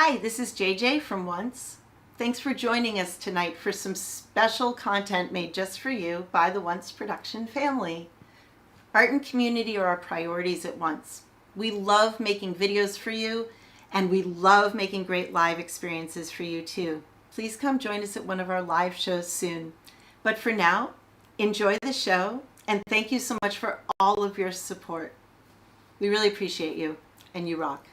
Hi, this is JJ from Once. Thanks for joining us tonight for some special content made just for you by the Once production family. Art and community are our priorities at Once. We love making videos for you, and we love making great live experiences for you too. Please come join us at one of our live shows soon. But for now, enjoy the show, and thank you so much for all of your support. We really appreciate you, and you rock.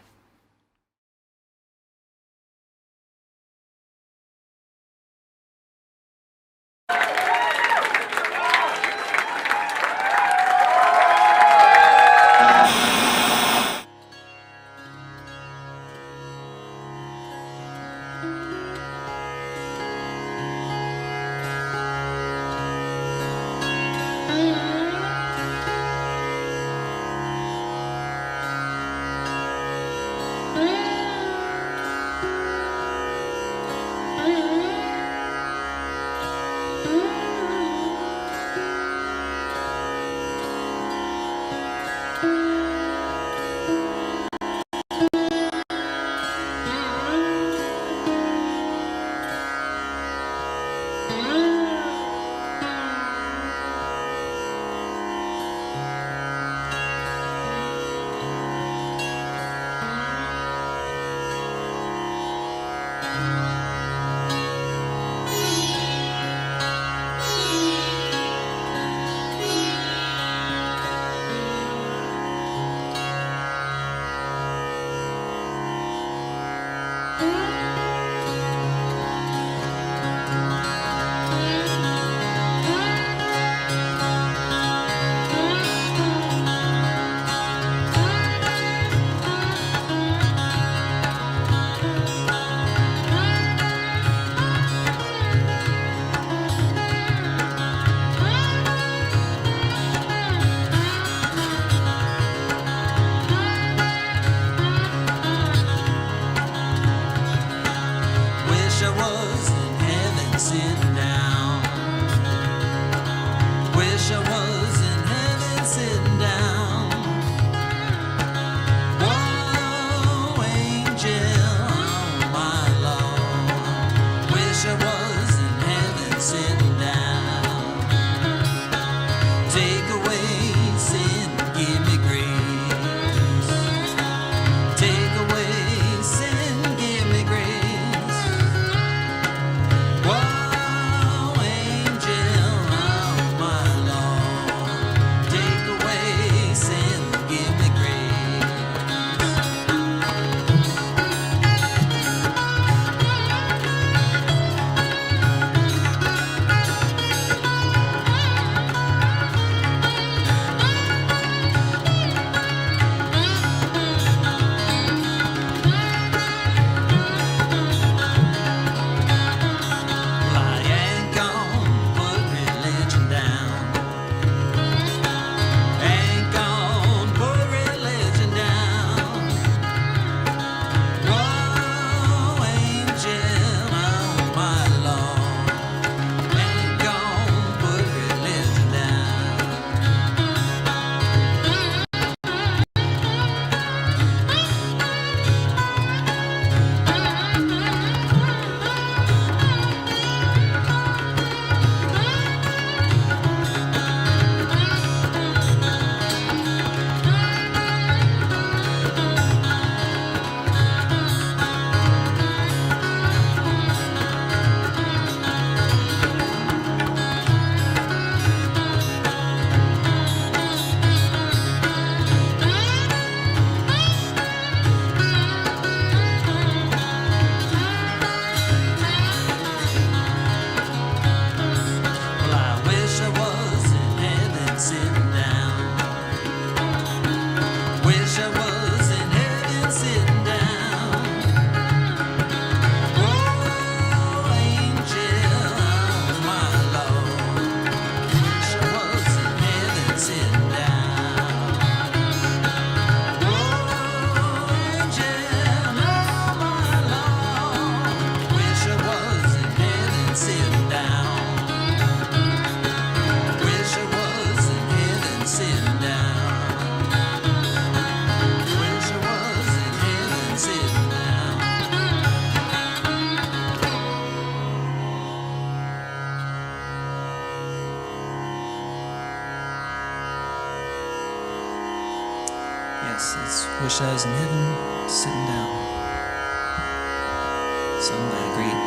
says in heaven, sitting down. Sung by the great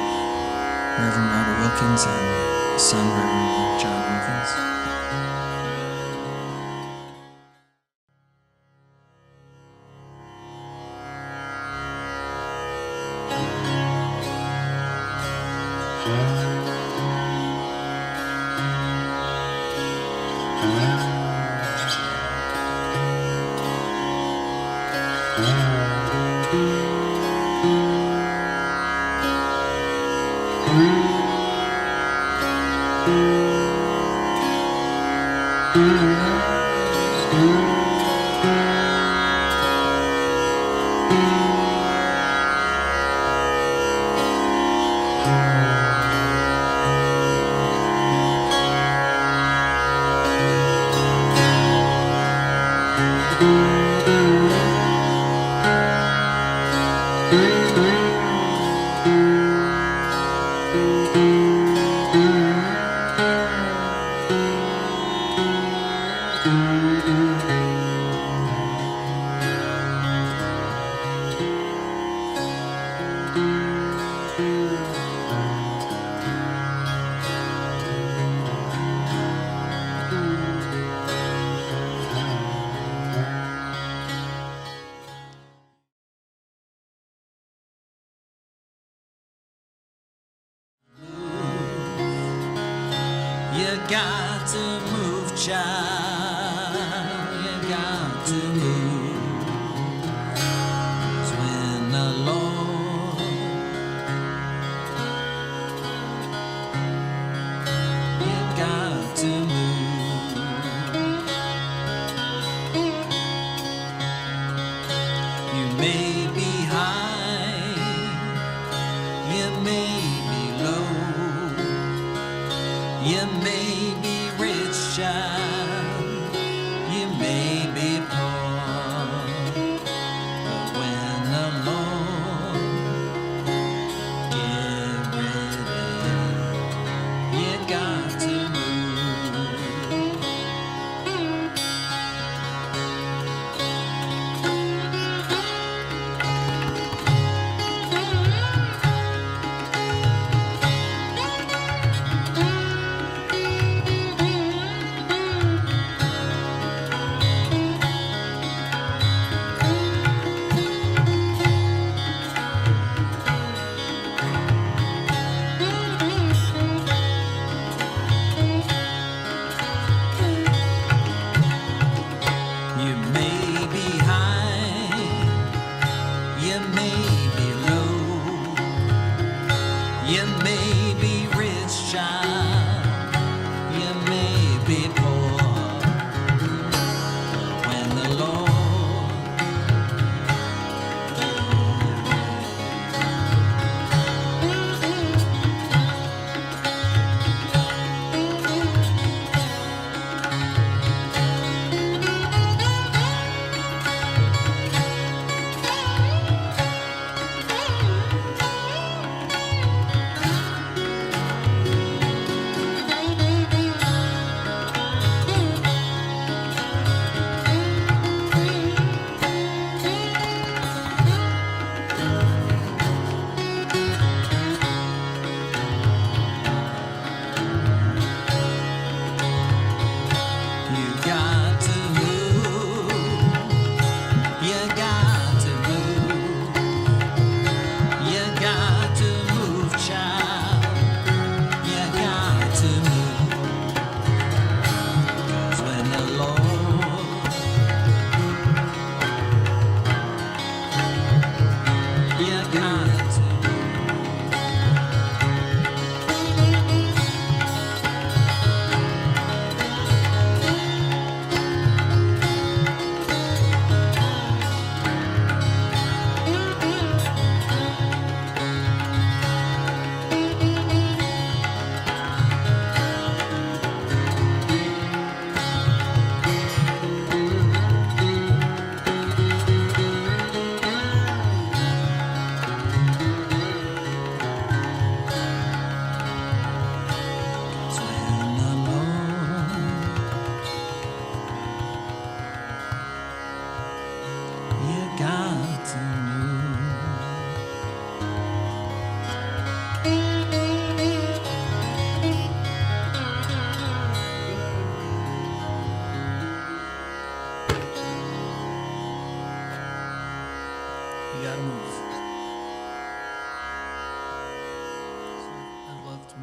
Reverend Robert Wilkins and his son Reverend John Wilkins. You got to move, child. You got to move. 'Cause when the Lord, you got to move. You may be high, you may be low. You may be rich, child, you may be poor, but when the Lord get ready, you got to move. You may be high, you may be low, you may be rich, child, you may be poor, but when the Lord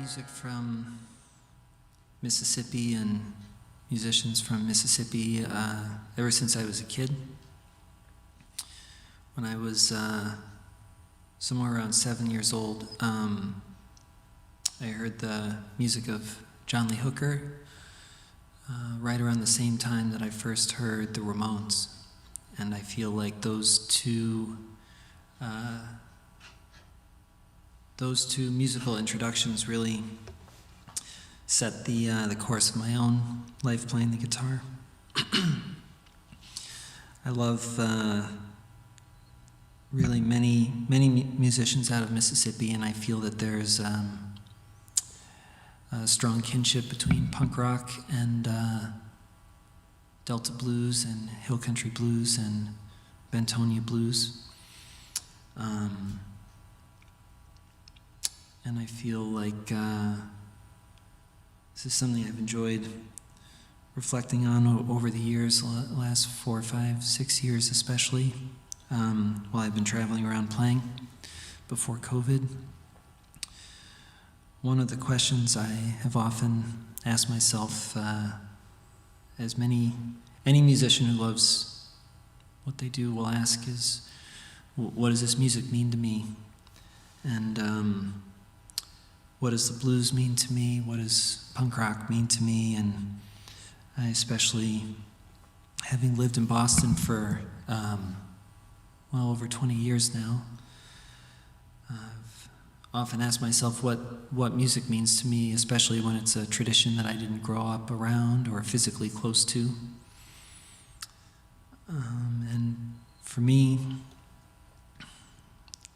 music from Mississippi and musicians from Mississippi ever since I was a kid. When I was somewhere around 7 years old, I heard the music of John Lee Hooker right around the same time that I first heard the Ramones. And I feel like those two musical introductions really set the course of my own life playing the guitar. I love really many musicians out of Mississippi, and I feel that there's a strong kinship between punk rock and Delta blues and hill country blues and Bentonia blues. And I feel like this is something I've enjoyed reflecting on over the years, the last 4, 5, 6 years especially, while I've been traveling around playing before COVID. One of the questions I have often asked myself, as any musician who loves what they do will ask, is, what does this music mean to me? And what does the blues mean to me? What does punk rock mean to me? And I especially, having lived in Boston for well over 20 years now, I've often asked myself what music means to me, especially when it's a tradition that I didn't grow up around or physically close to. And for me,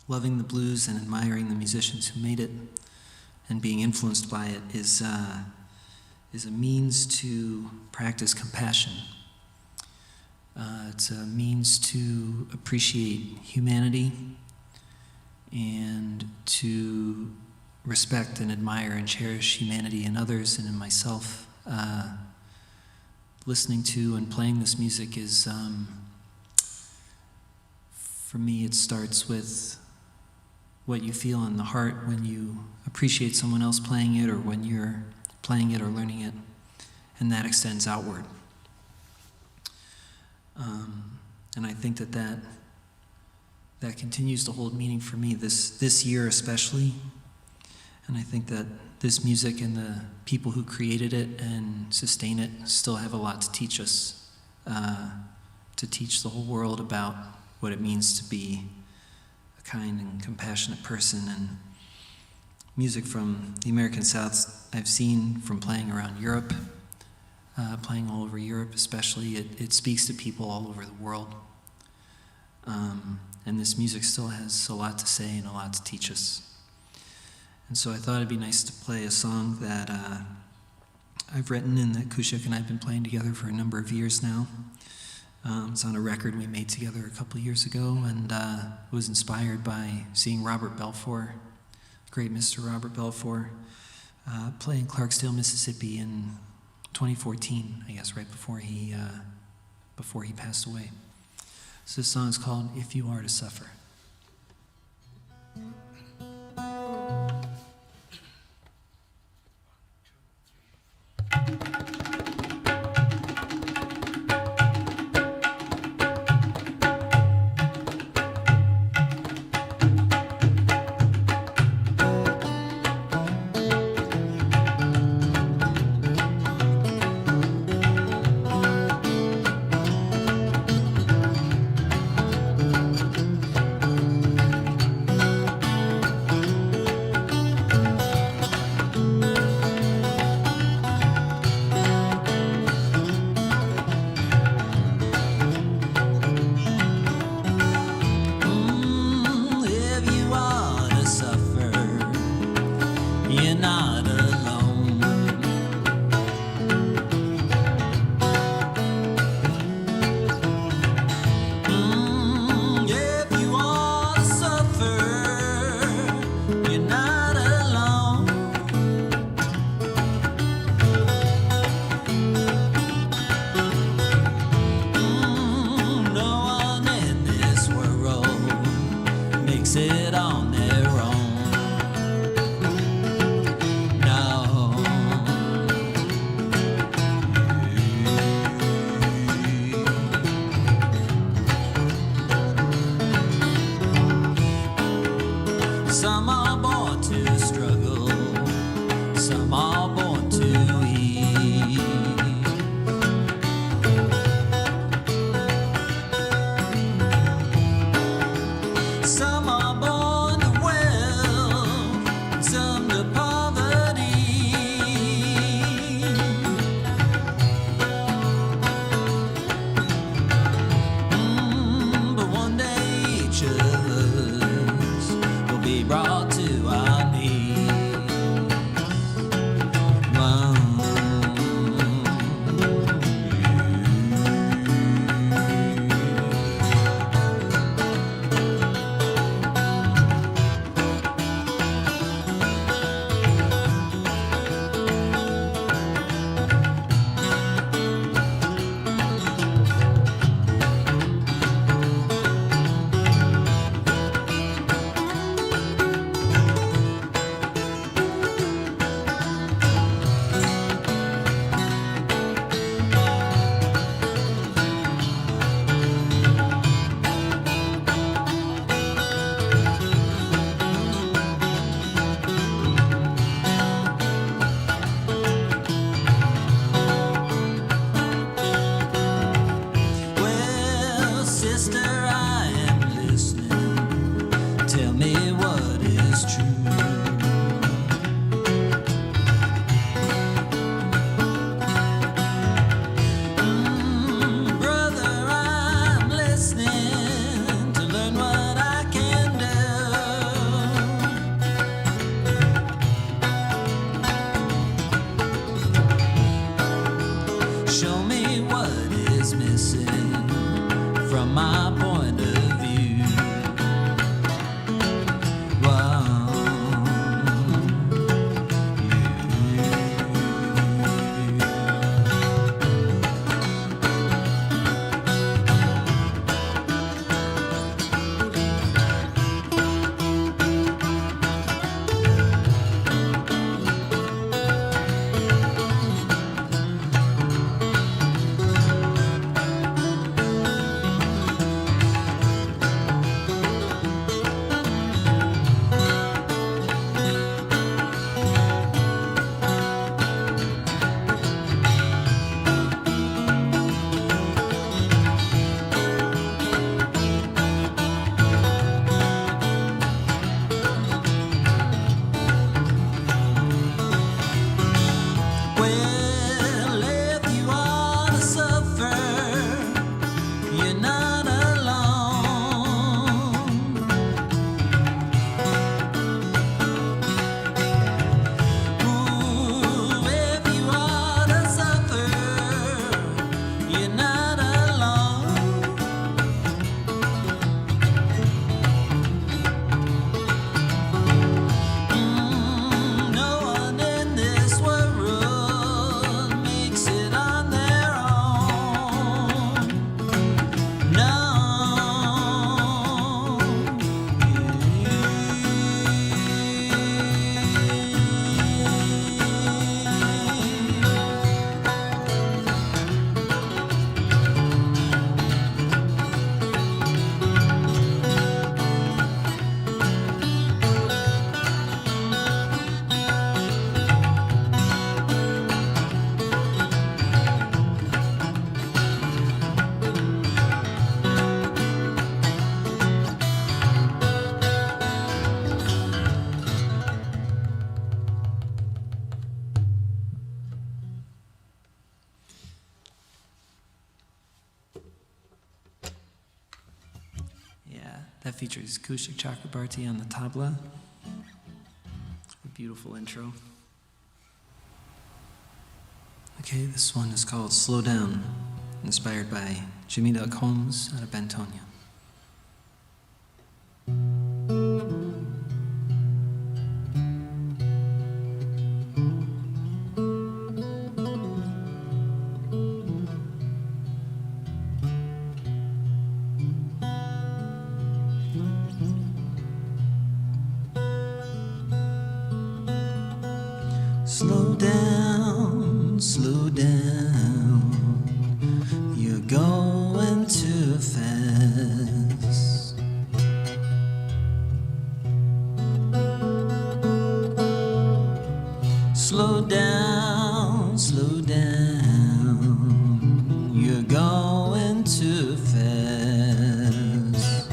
loving the blues and admiring the musicians who made it and being influenced by it is a means to practice compassion. It's a means to appreciate humanity and to respect and admire and cherish humanity in others and in myself. Listening to and playing this music is, for me, it starts with what you feel in the heart when you appreciate someone else playing it or when you're playing it or learning it, and that extends outward. And I think that continues to hold meaning for me this year especially. And I think that this music and the people who created it and sustain it still have a lot to teach us, to teach the whole world about what it means to be a kind and compassionate person. And music from the American South I've seen from playing around Europe, playing all over Europe especially, it speaks to people all over the world. And this music still has a lot to say and a lot to teach us. And so I thought it'd be nice to play a song that I've written and that Koushik and I have been playing together for a number of years now. It's on a record we made together a couple of years ago, and was inspired by seeing Robert Belfour, great Mr. Robert Belfour, play in Clarksdale, Mississippi in 2014, I guess, right before he passed away. So this song is called "If You Are to Suffer." makes it on their own. Some are born to struggle, some are born to eat. Some are born to wealth, some to poverty. But one day each of us will be brought to our knees. Wow. Well, sister, I am listening. Tell me what is true. Brother, I'm listening to learn what I can do. Show me what is missing from my point of view. Wow. Well, if you wanna suffer, you're not alone. Ooh, if you wanna suffer, you're not alone. No one in this world makes it on their own. No. Yeah, that features Koushik Chakrabarty on the tabla. A beautiful intro. Okay, this one is called Slow Down, inspired by Jimmy Duck Holmes out of Bentonia. Slow down, slow down. You're going too fast. Slow down, slow down. You're going too fast.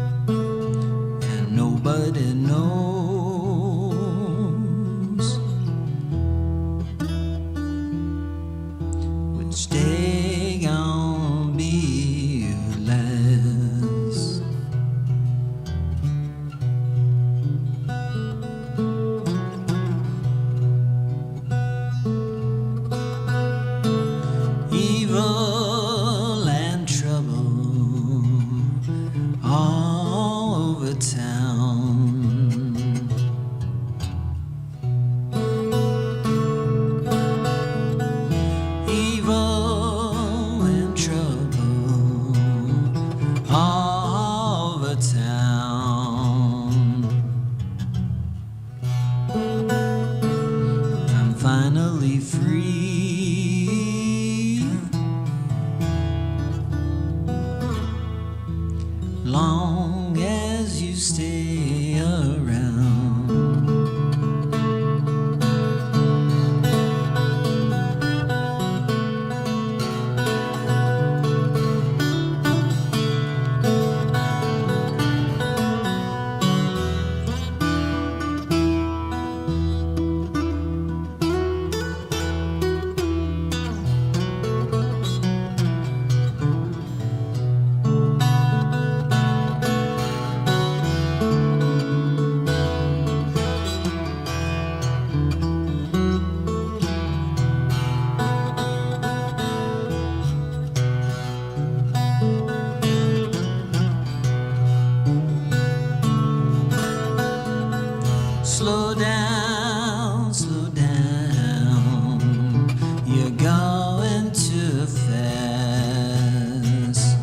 And nobody knows which day gonna be your last. Evil and trouble all over town. Evil and trouble all over town. I'm finally free. Long as you stay around. Slow down, slow down. You're going too fast.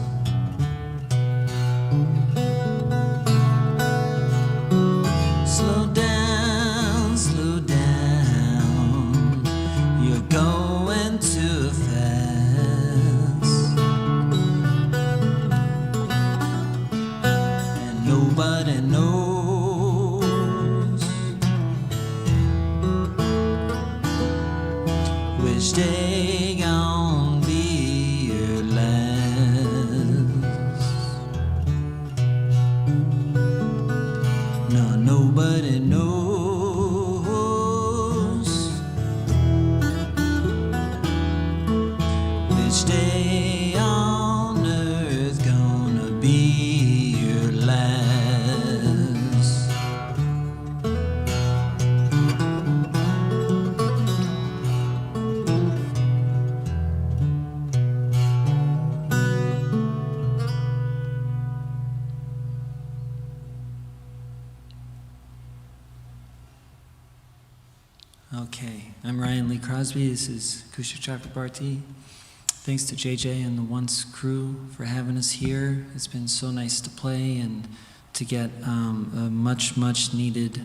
Slow down, slow down. You're going too fast. And nobody knows which day gon' be your last. No, nobody knows which day on earth gonna be your last. Okay, I'm Ryan Lee Crosby. This is Koushik Chakrabarty. Thanks to JJ and the Once crew for having us here. It's been so nice to play and to get a much needed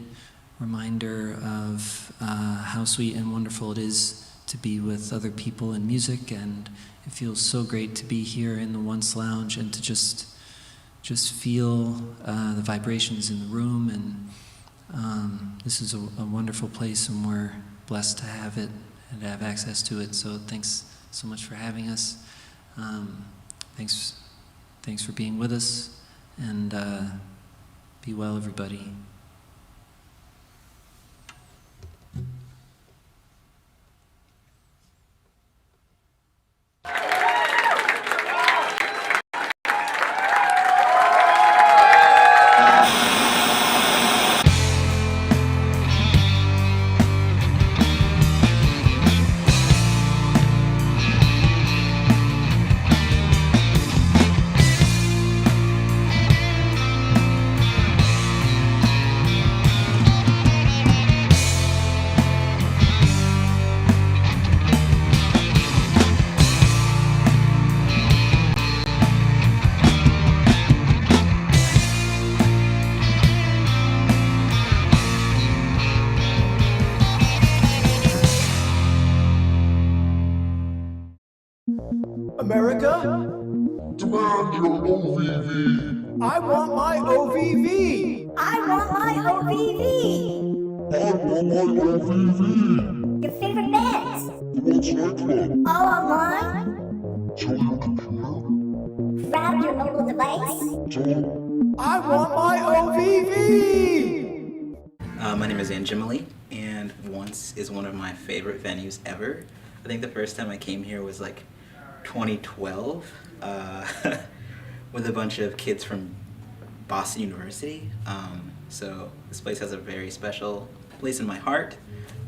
reminder of how sweet and wonderful it is to be with other people in music, and it feels so great to be here in the Once Lounge and to just feel the vibrations in the room. And this is a wonderful place, and we're blessed to have it and to have access to it. So thanks so much for having us. Thanks for being with us, and be well, everybody. want my OVV! I want my OVV! I want my OVV! Your favorite bands! The What's Nightclub! All online? Tell your computer. Grab your mobile device? Don't. I want my OVV! My name is Anjimali, and Once is one of my favorite venues ever. I think the first time I came here was like 2012 with a bunch of kids from Boston University. So this place has a very special place in my heart.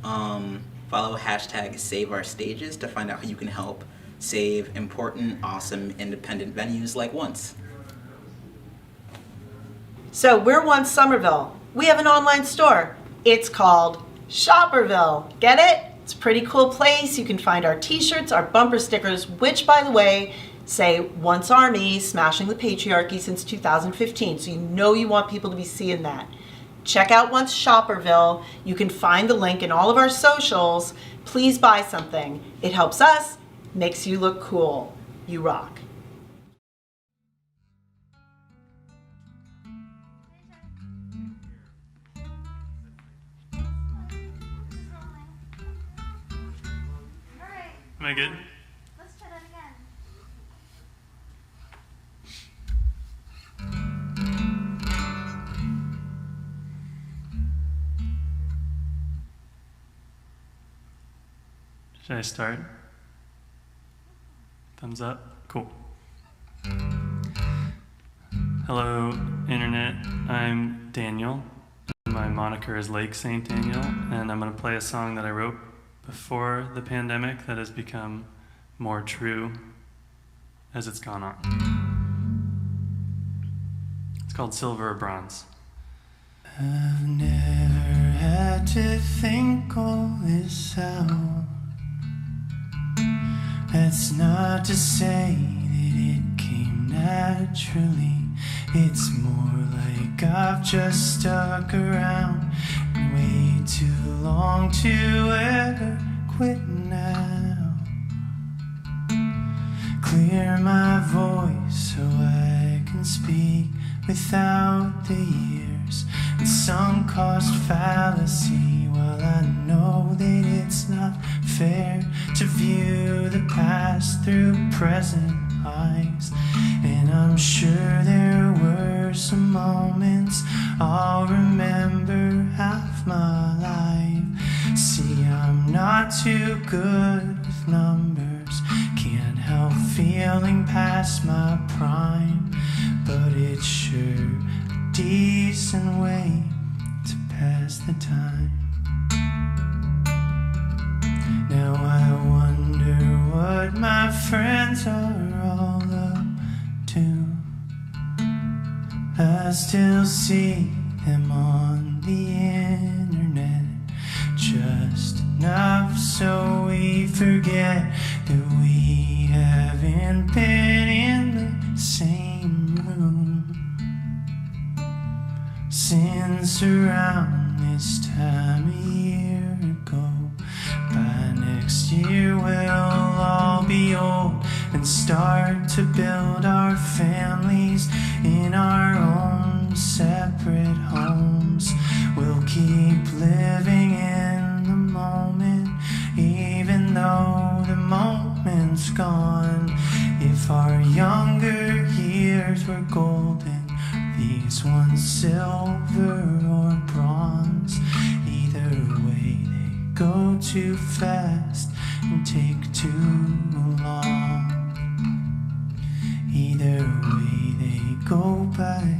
Follow hashtag Save Our Stages to find out how you can help save important, awesome, independent venues like Once. So we're Once Somerville. We have an online store. It's called Shopperville. Get it? It's a pretty cool place. You can find our t-shirts, our bumper stickers, which, by the way, say Once Army, smashing the patriarchy since 2015. So you know you want people to be seeing that. Check out Once Shopperville. You can find the link in all of our socials. Please buy something. It helps us, makes you look cool. You rock. Am I good? Let's try that again. Should I start? Thumbs up? Cool. Hello, Internet. I'm Daniel. My moniker is Lake St. Daniel, and I'm going to play a song that I wrote before the pandemic that has become more true as it's gone on. It's called Silver or Bronze. I've never had to think all this out. That's not to say that it came naturally. It's more like I've just stuck around way too long to ever quit now. Clear my voice so I can speak without the years and sunk cost fallacy. While I know that it's not fair to view the past through present eyes, and I'm sure there were some moments I'll remember half my life. See, I'm not too good with numbers, can't help feeling past my prime, but it's sure a decent way to pass the time. Now I wonder what my friends are all up to. I still see them on the internet, just enough so we forget that we haven't been in the same room since around this time a year ago. By next year we'll all be old and start to build our families in our own separate homes. We'll keep living in the moment, even though the moment's gone. If our younger years were golden, these ones silver or bronze, either way they go too fast and take too long. Either way they go by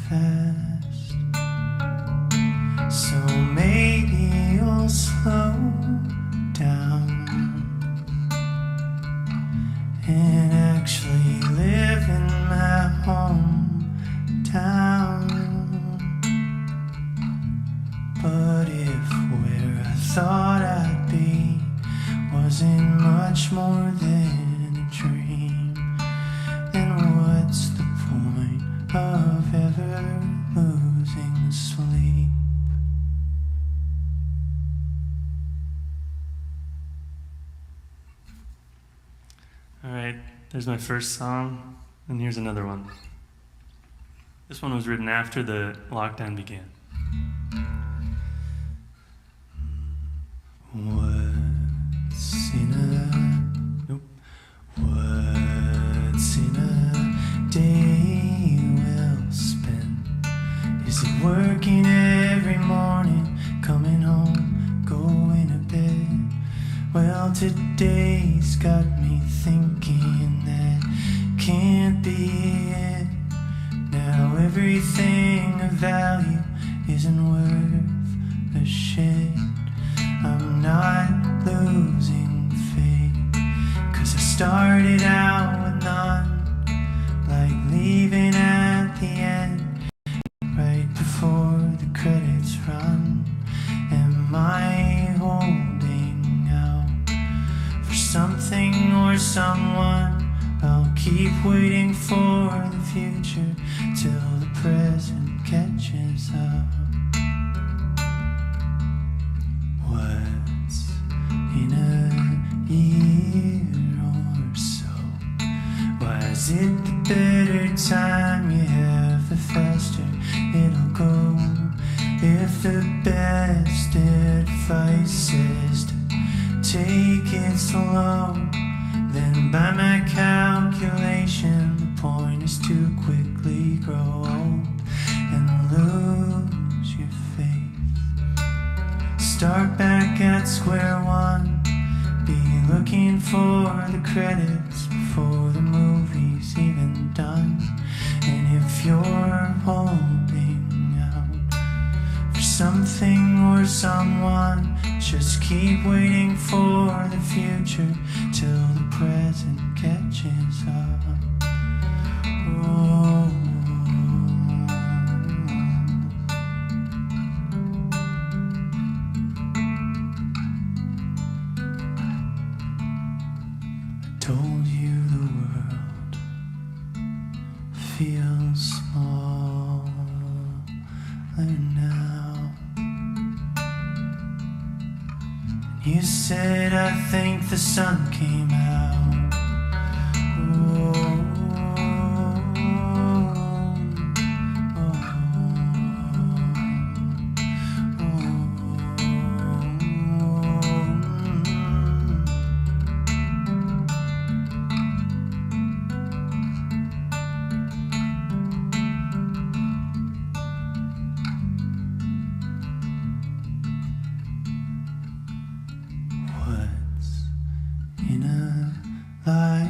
fast. So maybe you'll slow down and actually live in my hometown. But if where I thought I'd be wasn't much more than a dream, then what's the point of ever losing sleep? All right, there's my first song, and here's another one. This one was written after the lockdown began. What's in a day well spent? Is it working every morning, coming home, going to bed? Well, today's got me thinking that can't be it. Now everything of value isn't worth a shit. I'm not losing faith, 'cause I started out with none, like leaving at the end, right before the credits run. Am I holding out for something or someone? I'll keep waiting for the future till the present catches up. What's in a year or so? Why is it the better time you have, the faster it'll go? If the best advice is to take it slow, then by my calculation, the point is to quickly grow old and lose your faith. Start back at square one, be looking for the credits before the movie's even done. And if you're holding out for something or someone, just keep waiting for the future till the present catches up. Oh. I told you the world feels smaller now. You said, I think the sun came out. Oh, what's in a life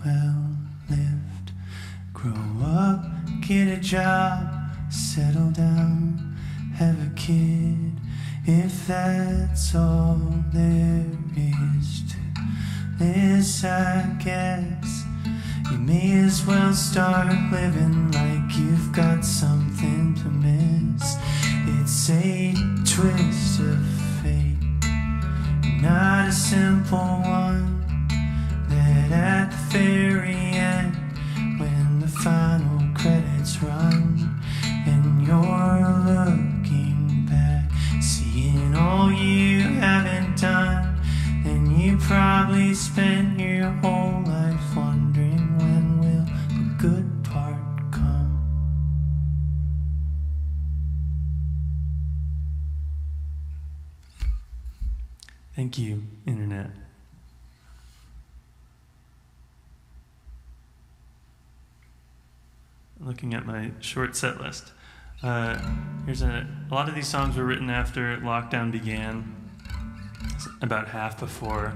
well lived? Grow up, get a job, settle down, have a kid. If that's all there is to this, I guess you may as well start living like you've got something to miss. It's a twist of fate, not a simple one, that at the very end, when the final credits run and you're looking back, seeing all you haven't done, then you probably spent your whole life wondering, when will the good part come? Thank you, Internet. Looking at my short set list. Here's a lot of these songs were written after lockdown began, about half before.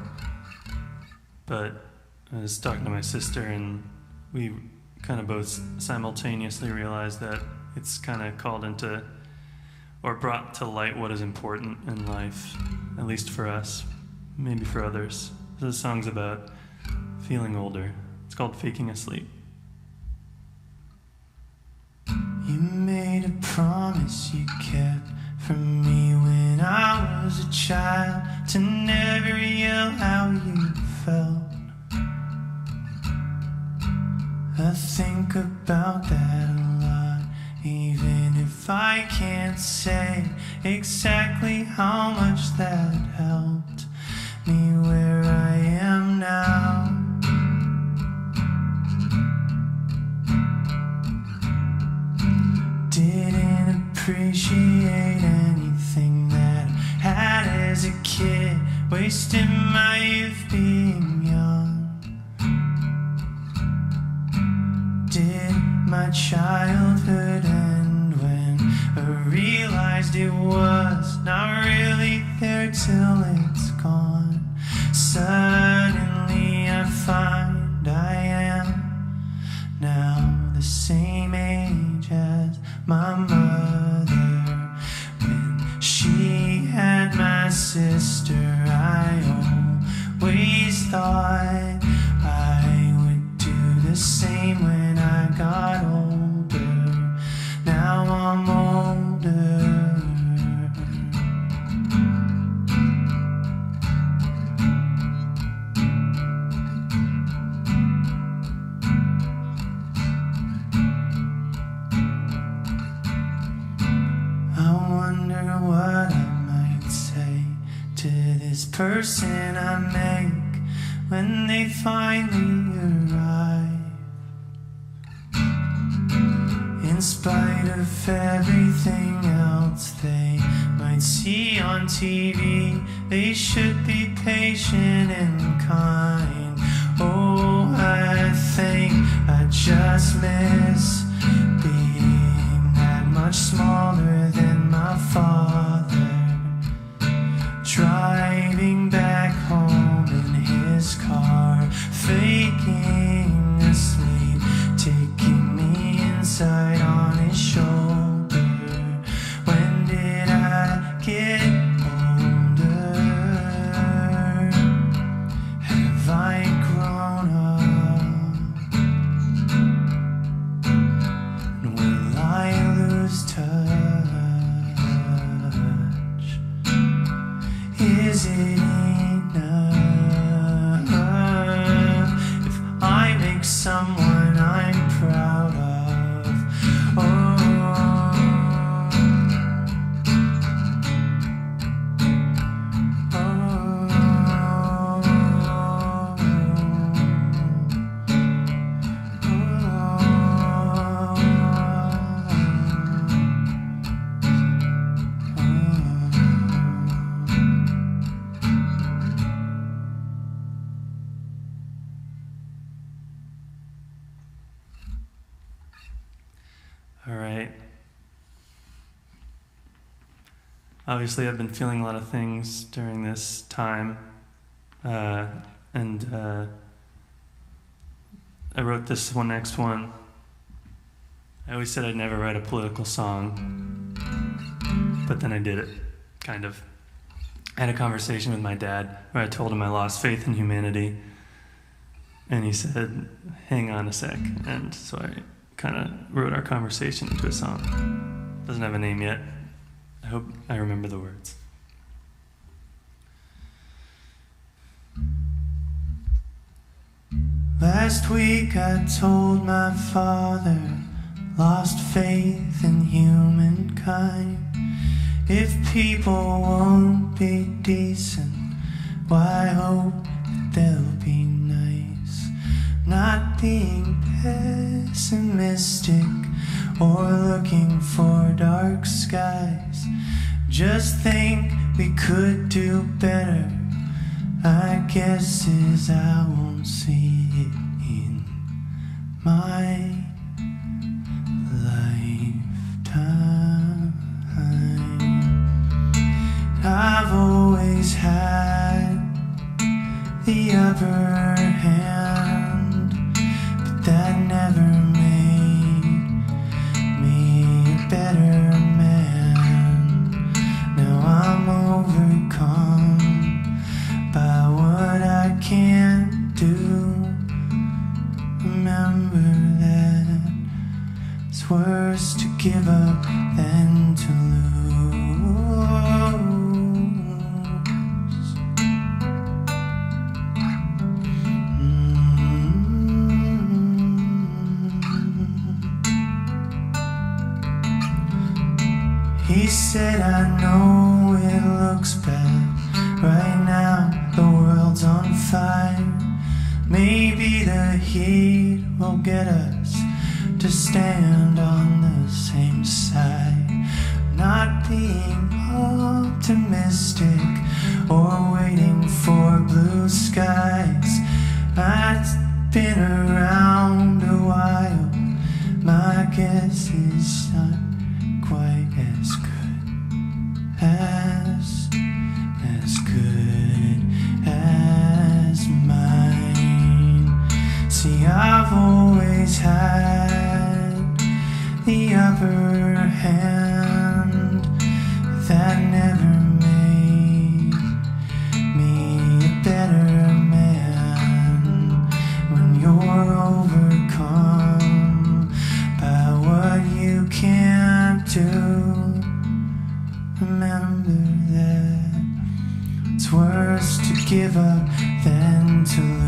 But I was talking to my sister, and we kind of both simultaneously realized that it's kind of called into, or brought to light, what is important in life, at least for us, maybe for others. This song's about feeling older. It's called Faking Asleep. You made a promise you kept from me when I was a child, to never yell how you felt. I think about that a lot, even if I can't say exactly how much that helped me where I am now. appreciate anything that I had as a kid, wasting my youth being young. Did my childhood end when I realized it was not really there till it's gone? Suddenly I find I am now the same age as my mother. When she had my sister, I always thought I would do the same when I got older. Now I'm older. What I might say to this person I make when they finally arrive. In spite of everything else they might see on TV, they should be patient and kind. Oh, I think I just miss being that much smaller than my father, driving back home in his car, faking asleep, taking me inside on his shoulder. When did I get older? Have I grown up? And will I lose touch? Is it enough if I make someone I'm proud of? Oh, all right. Obviously, I've been feeling a lot of things during this time, and I wrote this next one. I always said I'd never write a political song, but then I did it, kind of. I had a conversation with my dad where I told him I lost faith in humanity, and he said, hang on a sec, and so I kind of wrote our conversation into a song. Doesn't have a name yet. I hope I remember the words. Last week I told my father, lost faith in humankind. If people won't be decent, why hope that they'll be nice? Not being pessimistic or looking for dark skies, just think we could do better. I guess is I won't see it in my lifetime. I've always had the upper hand, but that never made me a better man. Now I'm overcome by what I can't do. Remember that it's worse to give up than to lose. He said, I know it looks bad right now, the world's on fire. Maybe the heat will get us to stand on the same side. optimistic or waiting for blue skies. I've been around a while. My guess is not quite as good as mine. See, I've always had the upper hand. That never made me a better man. When you're overcome by what you can't do, remember that it's worse to give up than to lose.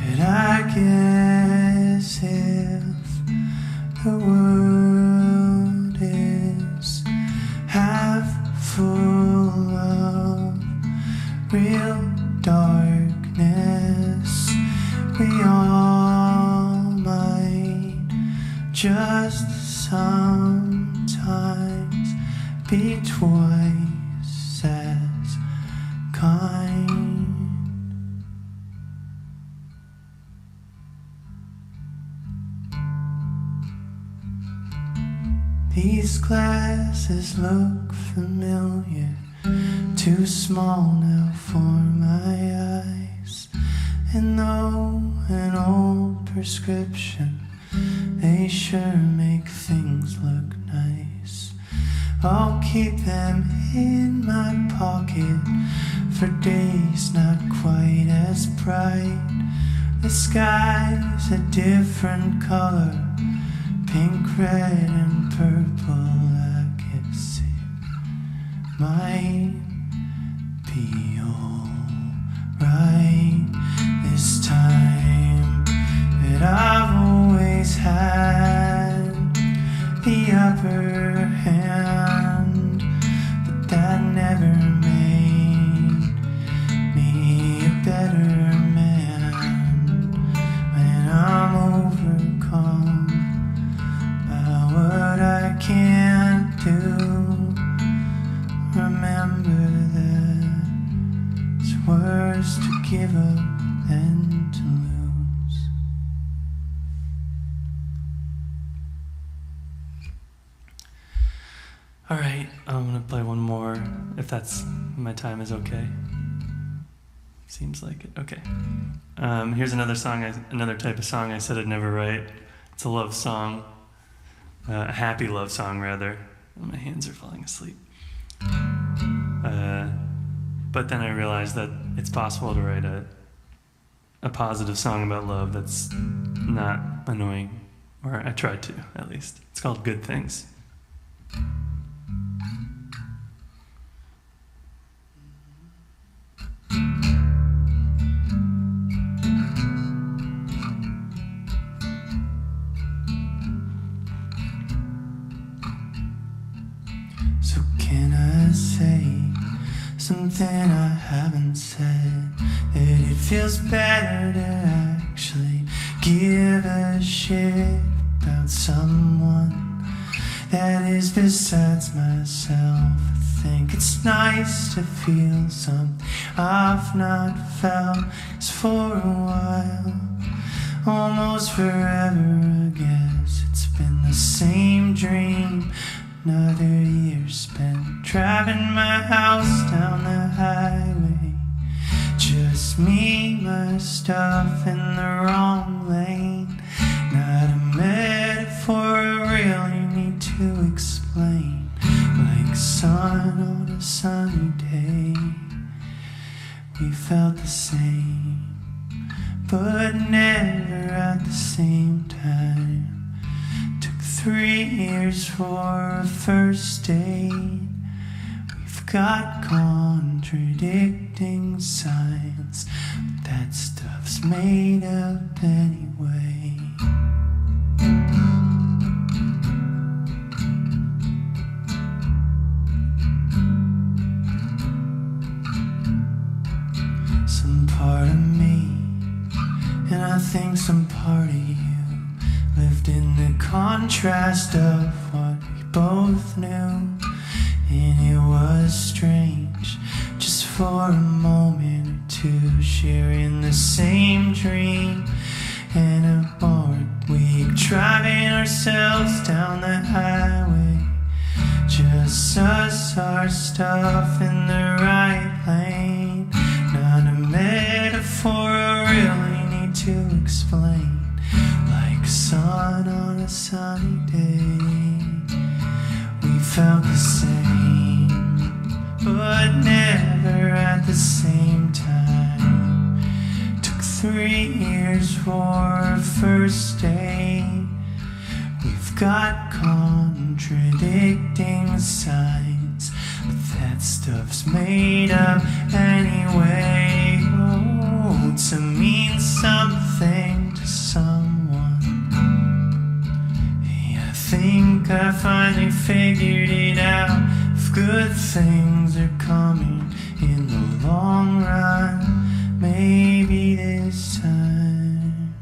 And I guess if the world is half full of real darkness, we all might just sometimes be twice as kind. These glasses look familiar, too small now for my eyes. And though an old prescription, they sure make things look nice. I'll keep them in my pocket for days not quite as bright. The sky's a different color, pink, red, and purple. I guess it might be alright this time. But I've always had the upper hand, but that never made me a better man. When I'm overcome what I can't do, remember that it's worse to give up than to lose. All right, I'm gonna play one more, if that's, my time is okay. Seems like it. Okay. Here's another song, another type of song I said I'd never write. It's a love song. A happy love song, rather. My hands are falling asleep. But then I realized that it's possible to write a positive song about love that's not annoying. Or I tried to, at least. It's called Good Things. So can I say something I haven't said? That it feels better to actually give a shit about someone that is besides myself. I think it's nice to feel something I've not felt for a while, almost forever. I guess it's been the same dream. Another year spent driving my house down the highway. Just me, my stuff in the wrong lane. Not a metaphor, I really need to explain. Like sun on a sunny day, we felt the same, but never at the same time. 3 years for a first date. We've got contradicting signs, but that stuff's made up anyway. think some part of you lived in the contrast of what we both knew. And it was strange, just for a moment or two, sharing the same dream. And a bored week, driving ourselves down the highway, just us, our stuff in the right lane. Not a metaphor I really need to explain. Like sun on a sunny day, we felt the same, but never at the same time. Took 3 years for our first date. We've got contradicting signs, but that stuff's made up anyway. Oh, to mean something to someone. Hey, I think I finally figured it out. If good things are coming in the long run, maybe this time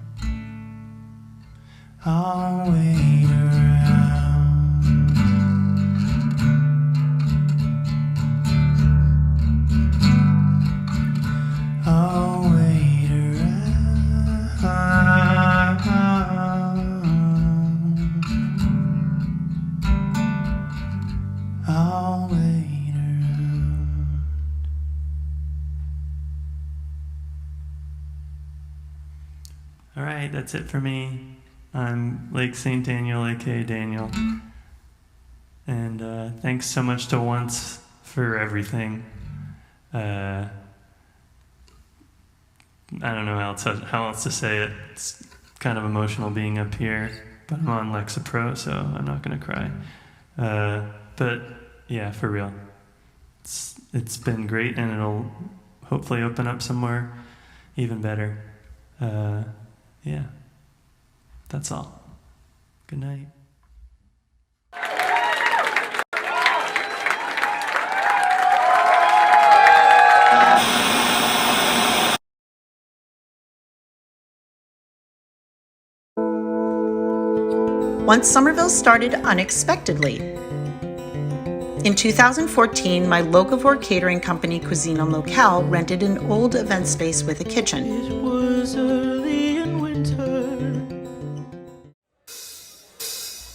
I'll wait around. I'll wait around. I'll wait around. All right, that's it for me. I'm Lake St. Daniel, aka Daniel. And thanks so much to Once for everything. I don't know how else to say it. It's kind of emotional being up here, but I'm on Lexapro, so I'm not going to cry. But yeah, for real. It's been great, and it'll hopefully open up somewhere even better. Yeah, that's all. Good night. Once Somerville started unexpectedly. In 2014, my locavore catering company, Cuisine en Locale, rented an old event space with a kitchen. It was early in winter.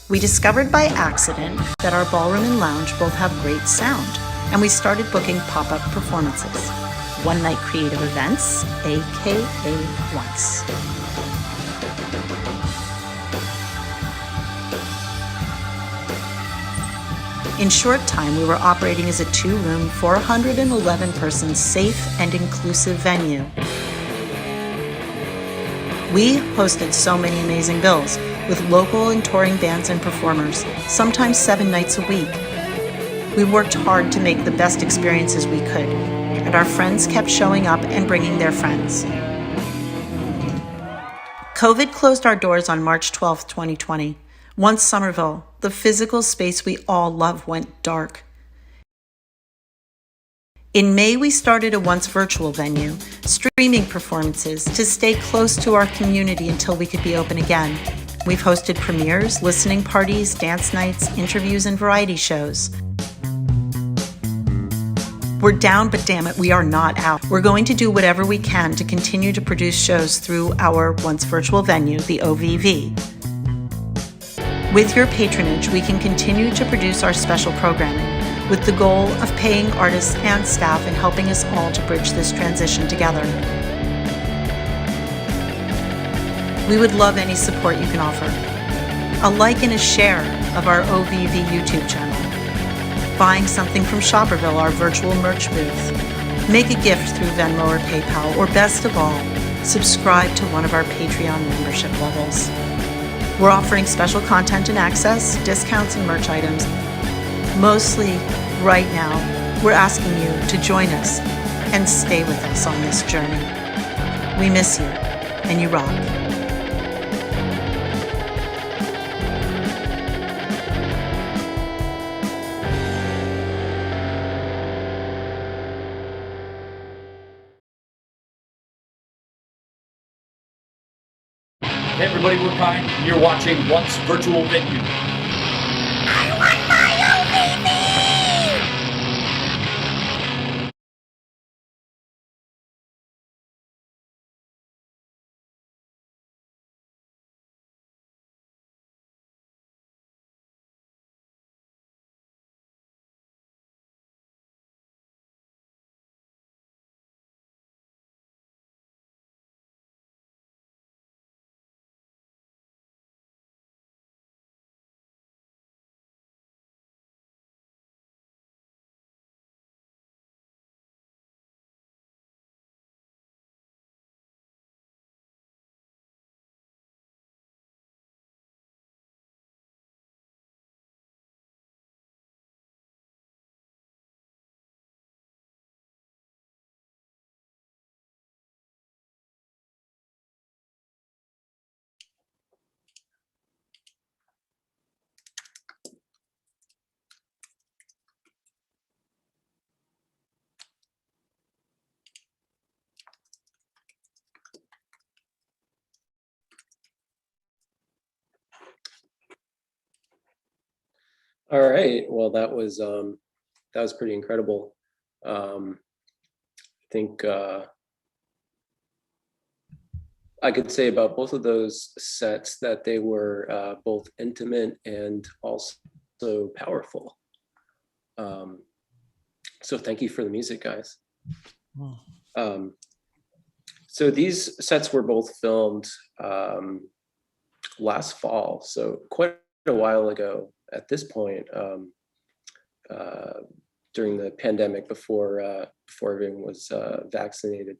We discovered by accident that our ballroom and lounge both have great sound, and we started booking pop-up performances. One-night creative events, aka Once. In short time, we were operating as a 2-room, 411-person safe and inclusive venue. We hosted so many amazing bills, with local and touring bands and performers, sometimes 7 nights a week. We worked hard to make the best experiences we could, and our friends kept showing up and bringing their friends. COVID closed our doors on March 12, 2020. Once Somerville, the physical space we all love, went dark. In May, we started a Once virtual venue, streaming performances to stay close to our community until we could be open again. We've hosted premieres, listening parties, dance nights, interviews, and variety shows. We're down, but damn it, we are not out. We're going to do whatever we can to continue to produce shows through our Once virtual venue, the OVV. With your patronage, we can continue to produce our special programming with the goal of paying artists and staff and helping us all to bridge this transition together. We would love any support you can offer. A like and a share of our OVV YouTube channel. Buying something from Shopperville, our virtual merch booth. Make a gift through Venmo or PayPal, or best of all, subscribe to one of our Patreon membership levels. We're offering special content and access, discounts, and merch items. Mostly, right now, we're asking you to join us and stay with us on this journey. We miss you, and you rock. Hey everybody, we're Pine, and you're watching Once Virtual Venue. All right. Well, that was pretty incredible. I think I could say about both of those sets that they were both intimate and also powerful. So thank you for the music, guys. So these sets were both filmed last fall, so quite a while ago at this point, during the pandemic, before everyone was vaccinated.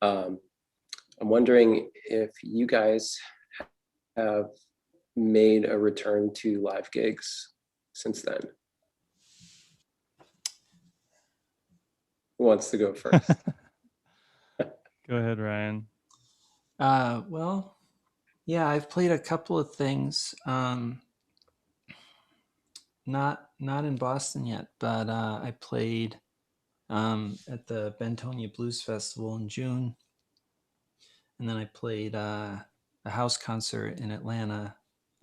I'm wondering if you guys have made a return to live gigs since then. Who wants to go first? Go ahead, Ryan. Well, yeah, I've played a couple of things. Not in Boston yet, but I played at the Bentonia Blues Festival in June, and then I played a house concert in Atlanta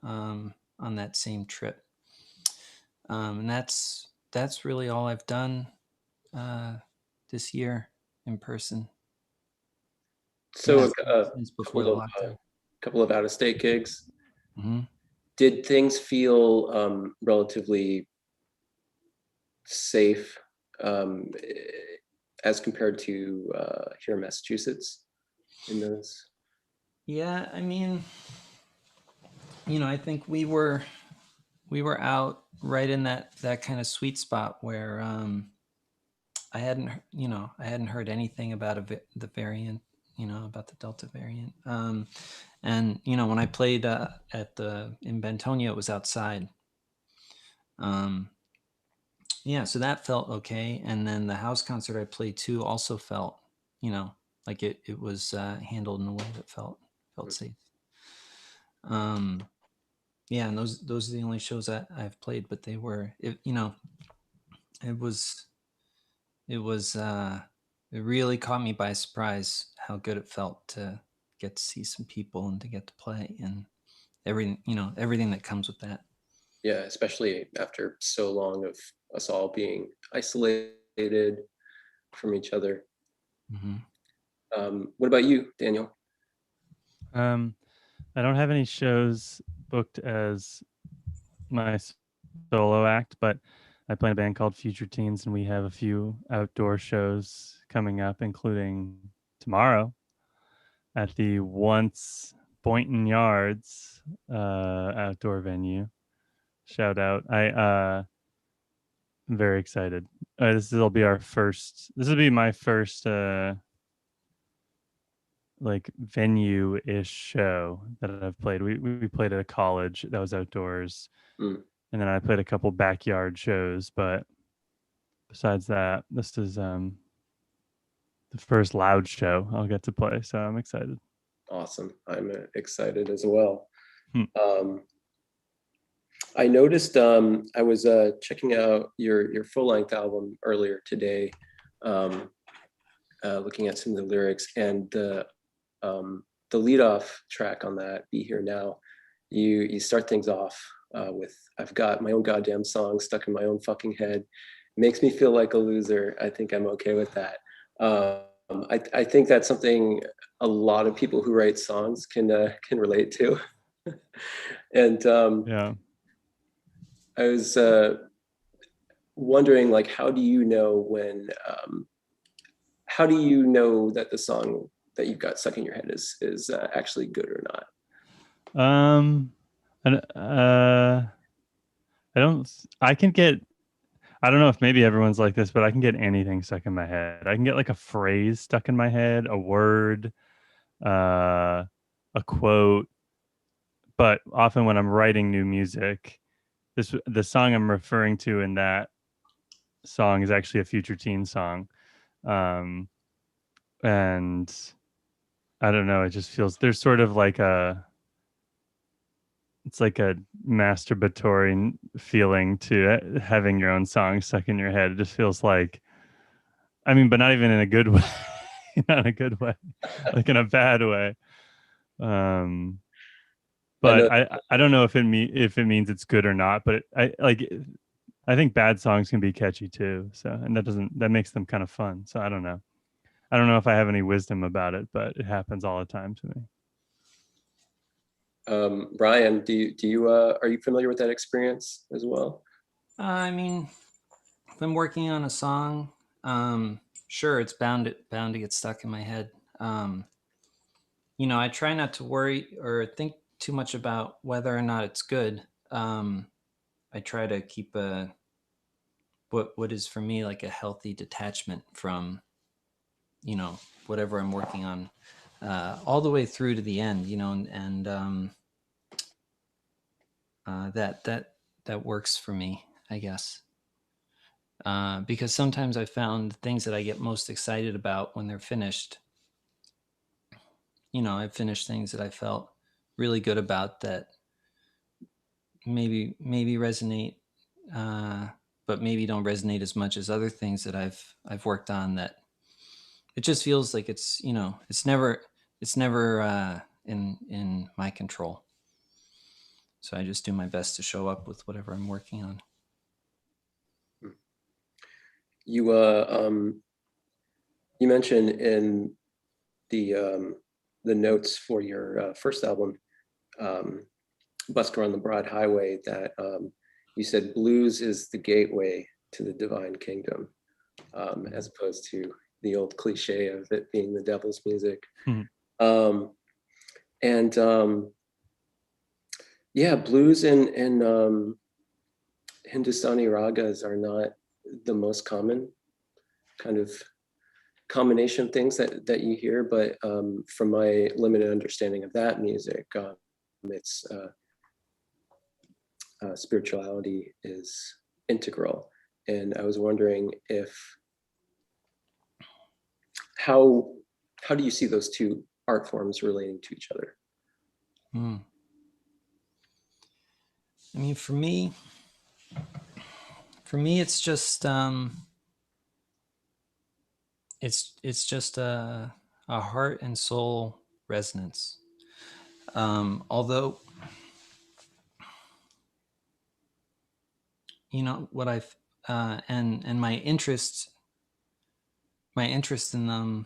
on that same trip. And that's really all I've done this year in person. So Since a before the lockdown. couple of out-of-state gigs. Mm-hmm. Did things feel relatively safe as compared to here in Massachusetts in those? Yeah, I mean, I think we were out right in that kind of sweet spot where I hadn't heard anything about the variant, about the Delta variant. And when I played in Bentonia, it was outside. Yeah, so that felt okay. And then the house concert I played too also felt, like it was handled in a way that felt safe. Yeah, and those are the only shows that I've played, but they were, it really caught me by surprise how good it felt to get to see some people and to get to play and everything that comes with that. Yeah, especially after so long of us all being isolated from each other. Mm-hmm. What about you, Daniel? I don't have any shows booked as my solo act, but I play in a band called Future Teens, and we have a few outdoor shows coming up, including tomorrow at the Once Boynton Yards outdoor venue. Shout out. I'm very excited. This will be my first like venue-ish show that I've played. We played at a college that was outdoors. And then I played a couple backyard shows, but besides that, this is the first loud show I'll get to play, so I'm excited. Awesome. I'm excited as well. I noticed I was checking out your full-length album earlier today, looking at some of the lyrics, and the the lead off track on that, Be Here Now, you start things off with, I've got my own goddamn song stuck in my own fucking head. Makes me feel like a loser. I think I'm okay with that. I think that's something a lot of people who write songs can relate to. And Yeah. I was wondering, like, how do you know when, how do you know that the song that you've got stuck in your head is actually good or not? And I don't know if maybe everyone's like this, but I can get anything stuck in my head. I can get like a phrase stuck in my head, a word, a quote. But often when I'm writing new music, the song I'm referring to in that song is actually a Future Teen song. And I don't know, it just feels, there's sort of like it's like a masturbatory feeling to having your own song stuck in your head. It just feels like, I mean, but not even in a good way, not in a good way, like in a bad way. But I don't know if it means it's good or not, but I think bad songs can be catchy too. So, and that makes them kind of fun. So I don't know. I don't know if I have any wisdom about it, but it happens all the time to me. Ryan, do you are you familiar with that experience as well? I mean, if I'm working on a song, sure, it's bound to get stuck in my head. I try not to worry or think too much about whether or not it's good. I try to keep what is for me like a healthy detachment from, whatever I'm working on, all the way through to the end, and that works for me, I guess. Because sometimes I found things that I get most excited about when they're finished. I've finished things that I felt really good about that maybe resonate, but maybe don't resonate as much as other things that I've worked on, that it just feels like it's never in my control. So I just do my best to show up with whatever I'm working on. You mentioned in the notes for your first album, Busker on the Broad Highway, that you said blues is the gateway to the divine kingdom, as opposed to the old cliche of it being the devil's music. Mm-hmm. Yeah, blues and Hindustani ragas are not the most common kind of combination of things that you hear, but from my limited understanding of that music, it's spirituality is integral. And I was wondering how do you see those two art forms relating to each other? I mean, for me, it's just it's just a heart and soul resonance. Although, what I've and my interest in them.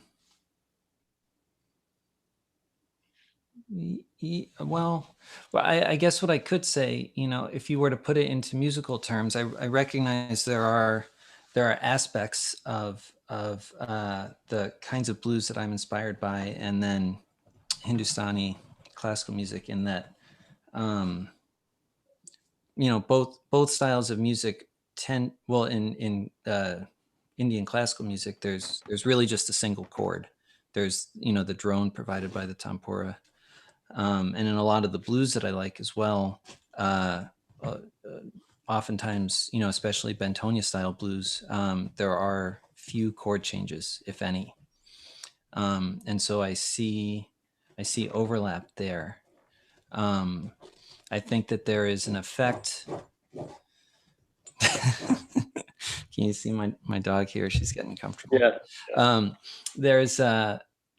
Well, I guess what I could say, if you were to put it into musical terms, I recognize there are aspects of the kinds of blues that I'm inspired by, and then Hindustani classical music, in that, both styles of music tend, well, in Indian classical music, there's really just a single chord. There's, the drone provided by the tampura. And in a lot of the blues that I like as well, oftentimes, especially Bentonia style blues, there are few chord changes, if any. And so I see overlap there. I think that there is an effect. Can you see my dog here? She's getting comfortable. Yeah. There's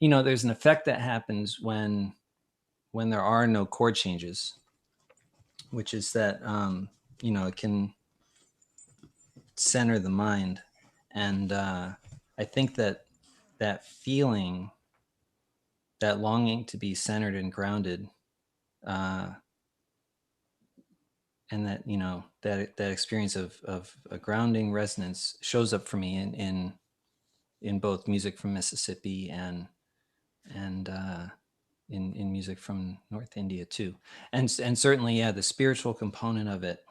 there's an effect that happens when there are no chord changes, which is that, it can center the mind. And I think that feeling, that longing to be centered and grounded, and that, that experience of a grounding resonance shows up for me in both music from Mississippi and in music from North India too. And certainly, yeah, the spiritual component of it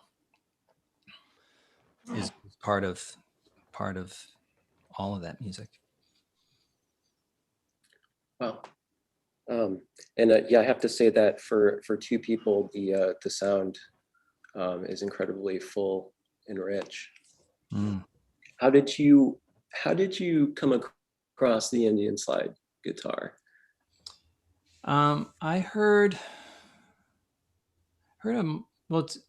is part of all of that music. Wow. And yeah, I have to say that for two people, the sound is incredibly full and rich. Mm. How did you come across the Indian slide guitar? I heard well, it's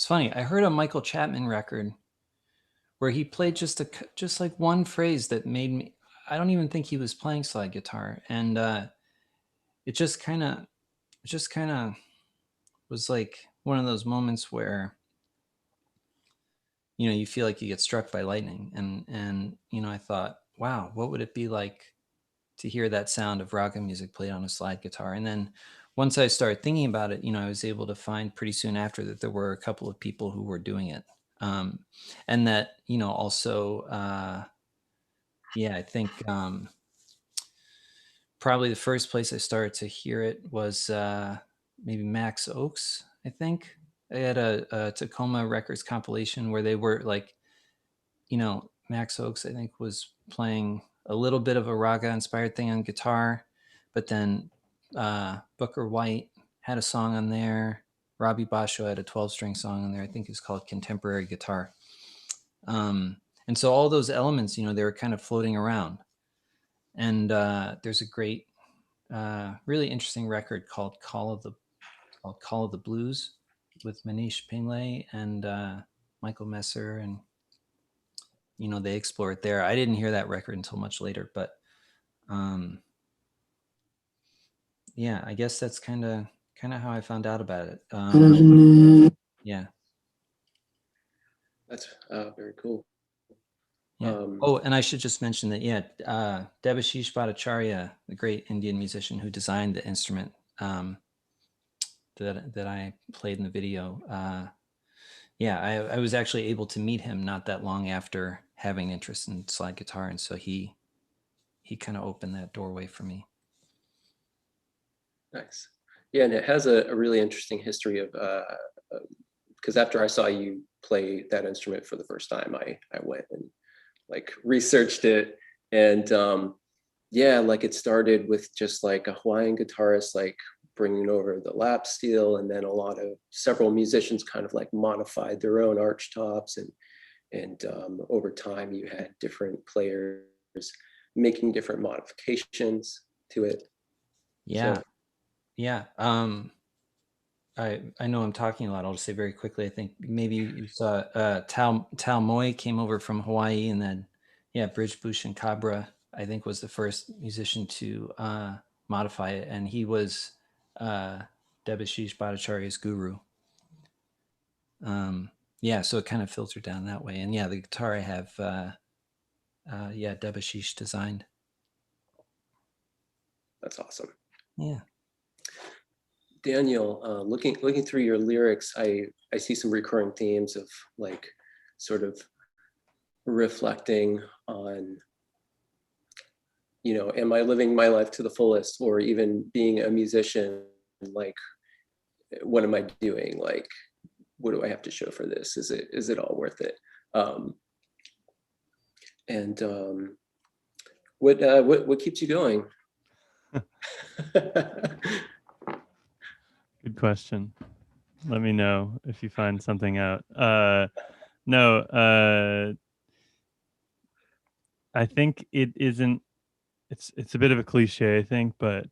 funny. I heard a Michael Chapman record where he played just like one phrase that made me. I don't even think he was playing slide guitar, and it just kind of was like one of those moments where you feel like you get struck by lightning, and I thought, wow, what would it be like to hear that sound of raga music played on a slide guitar? And then once I started thinking about it, I was able to find pretty soon after that there were a couple of people who were doing it, and that also I think probably the first place I started to hear it was maybe Max Oakes. I think they had a Tacoma Records compilation where they were like, Max Oakes, I think, was playing a little bit of a raga inspired thing on guitar, but then Booker White had a song on there. Robbie Basho had a 12-string song on there. I think it's called Contemporary Guitar. And so all those elements, they were kind of floating around. And there's a great, really interesting record called Call of the Blues with Manish Pinglay and Michael Messer, and they explore it there. I didn't hear that record until much later, but yeah, I guess that's kind of how I found out about it. Yeah, That's very cool. yeah. And I should just mention that, Debashish Bhattacharya, the great Indian musician who designed the instrument that I played in the video, I was actually able to meet him not that long after having interest in slide guitar, and so he kind of opened that doorway for me. Nice. Yeah, and it has a really interesting history of because after I saw you play that instrument for the first time, I went and like researched it, and like it started with just like a Hawaiian guitarist like bringing over the lap steel, and then several musicians kind of like modified their own arch tops, and over time you had different players making different modifications to it. Yeah. So, yeah. I know I'm talking a lot. I'll just say very quickly. I think maybe you saw Tal Moy came over from Hawaii, and then Brijbhushan Kabra, I think, was the first musician to modify it, and he was Debashish Bhattacharya's guru. So it kind of filtered down that way, and the guitar I have, Debashish designed. That's awesome. Yeah. Daniel, looking through your lyrics, I see some recurring themes of like sort of reflecting on, am I living my life to the fullest, or even being a musician, like, what am I doing? Like, what do I have to show for this? Is it all worth it? What keeps you going? Good question. Let me know if you find something out. I think it isn't. It's a bit of a cliche, I think, but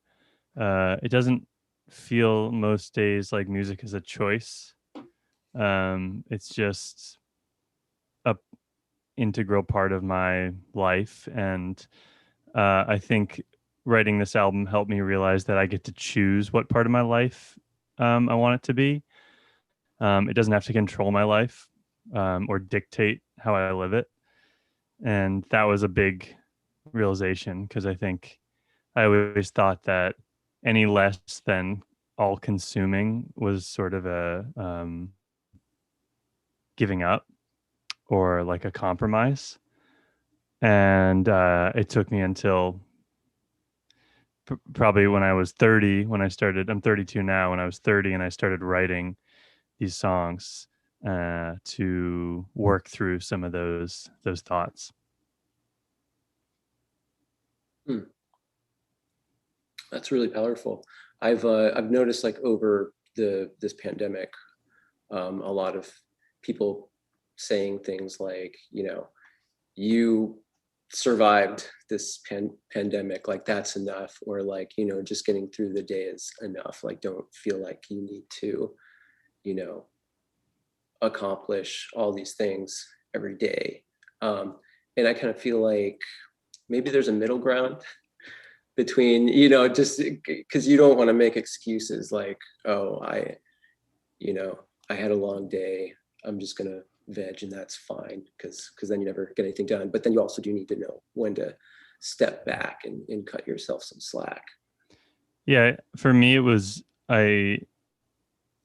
it doesn't feel most days like music is a choice. It's just a integral part of my life, and I think writing this album helped me realize that I get to choose what part of my life I want it to be. It doesn't have to control my life or dictate how I live it. And that was a big realization, because I think I always thought that any less than all consuming was sort of a giving up or like a compromise. And it took me until probably when I was 30, when I started, I'm 32 now, when I was 30 and I started writing these songs to work through some of those thoughts. That's really powerful. I've noticed, like, over this pandemic, a lot of people saying things like, you survived this pandemic, like that's enough, or like, just getting through the day is enough. Like, don't feel like you need to, accomplish all these things every day. And I kind of feel like maybe there's a middle ground between, just because you don't want to make excuses like, oh, I had a long day, I'm just gonna veg and that's fine, because then you never get anything done. But then you also do need to know when to step back and cut yourself some slack. Yeah, for me, it was, I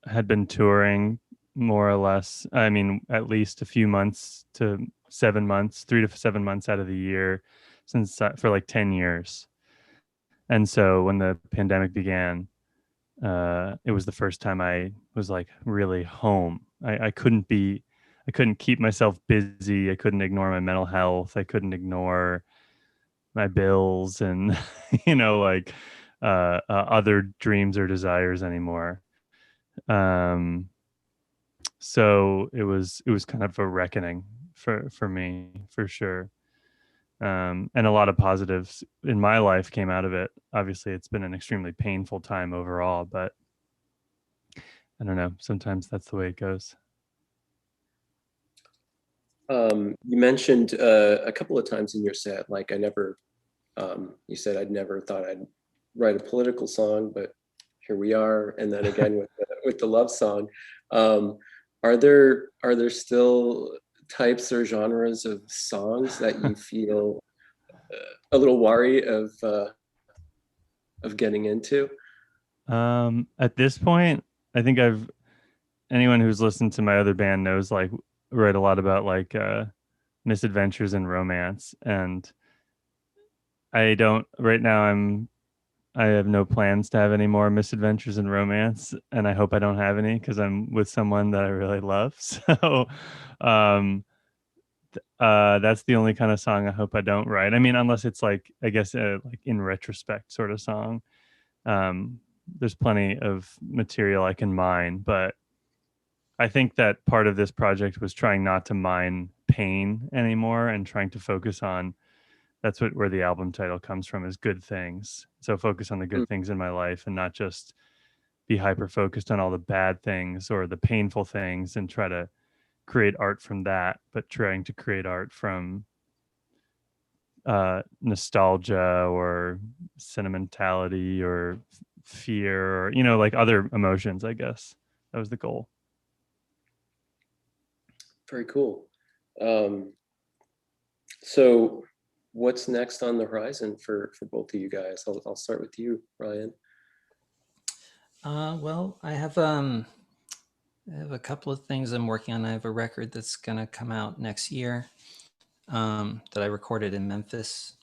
had been touring more or less, I mean, at least a few months to 7 months, 3 to 7 months out of the year since for like 10 years. And so when the pandemic began, it was the first time I was like really home. I couldn't keep myself busy. I couldn't ignore my mental health. I couldn't ignore my bills and, other dreams or desires anymore. So it was kind of a reckoning for me, for sure. And a lot of positives in my life came out of it. Obviously, it's been an extremely painful time overall, but I don't know. Sometimes that's the way it goes. You mentioned a couple of times in your set, like you said, I'd never thought I'd write a political song, but here we are. And then again with the love song, are there still types or genres of songs that you feel a little wary of getting into? At this point, I think anyone who's listened to my other band knows, like, write a lot about like misadventures and romance, and right now I have no plans to have any more misadventures and romance, and I hope I don't have any, because I'm with someone that I really love. So that's the only kind of song I hope I don't write. I mean, unless it's like, I guess, like in retrospect sort of song. There's plenty of material I can mine, but I think that part of this project was trying not to mine pain anymore and trying to focus on, that's where the album title comes from, is good things. So focus on the good things in my life and not just be hyper focused on all the bad things or the painful things and try to create art from that, but trying to create art from nostalgia or sentimentality or fear, or, like other emotions, I guess. That was the goal. Very cool. So what's next on the horizon for both of you guys? I'll start with you, Ryan. Well, I have a couple of things I'm working on. I have a record that's gonna come out next year that I recorded in Memphis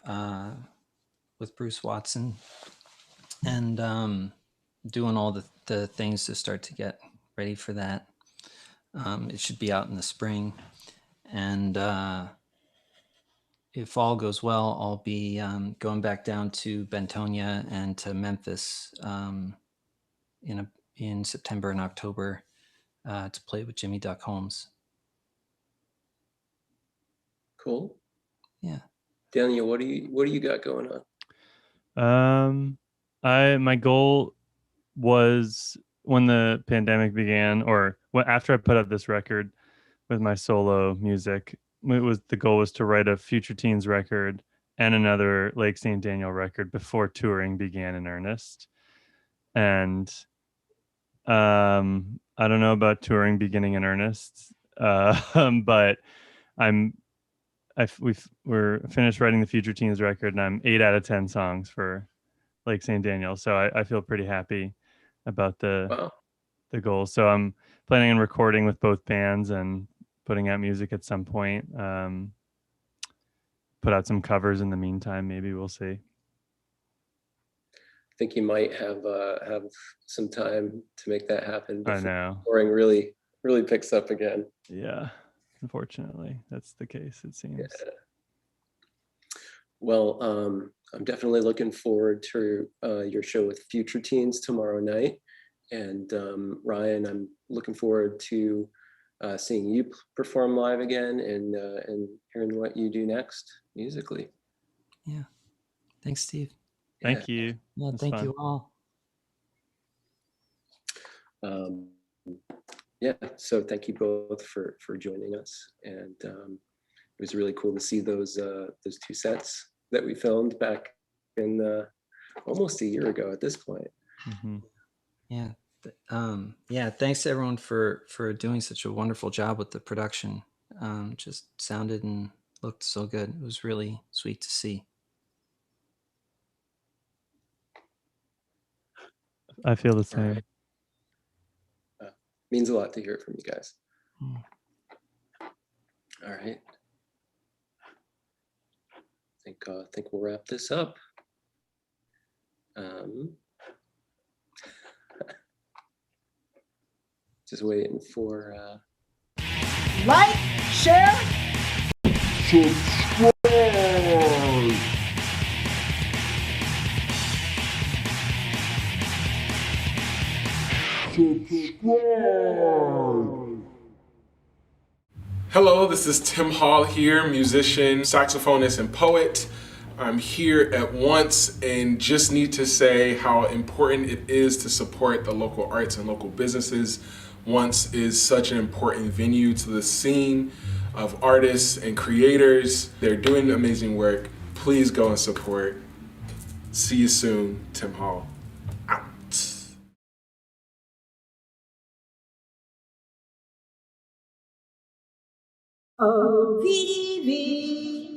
with Bruce Watson, and doing all the things to start to get ready for that. It should be out in the spring, and if all goes well, I'll be going back down to Bentonia and to Memphis in September and October to play with Jimmy Duck Holmes. Cool. Yeah. Daniel, what do you got going on? My goal was, when the pandemic began, or after I put out this record with my solo music, the goal was to write a Future Teens record and another Lake St. Daniel record before touring began in earnest. And I don't know about touring beginning in earnest, but we're finished writing the Future Teens record, and I'm 8 out of 10 songs for Lake St. Daniel. So I feel pretty happy about the goals. So I'm planning on recording with both bands and putting out music at some point. Put out some covers in the meantime. Maybe we'll see. I think you might have some time to make that happen. I know. Touring really picks up again. Yeah, unfortunately, that's the case, it seems. Yeah. Well, I'm definitely looking forward to your show with Future Teens tomorrow night. And Ryan, I'm looking forward to seeing you perform live again and hearing what you do next musically. Yeah. Thanks, Steve. Thank you. Yeah, thank you all. Yeah, so thank you both for joining us. And it was really cool to see those 2 sets that we filmed back in almost a year ago at this point. Mm-hmm. Yeah. Yeah, thanks to everyone for doing such a wonderful job with the production. Just sounded and looked so good. It was really sweet to see. I feel the same. Right. Means a lot to hear it from you guys. All right. I think we'll wrap this up. Just waiting for Like, share, Subscribe. Subscribe. Hello, this is Tim Hall here, musician, saxophonist, and poet. I'm here at Once and just need to say how important it is to support the local arts and local businesses. Once is such an important venue to the scene of artists and creators. They're doing amazing work. Please go and support. See you soon. Tim Hall, out. OVV.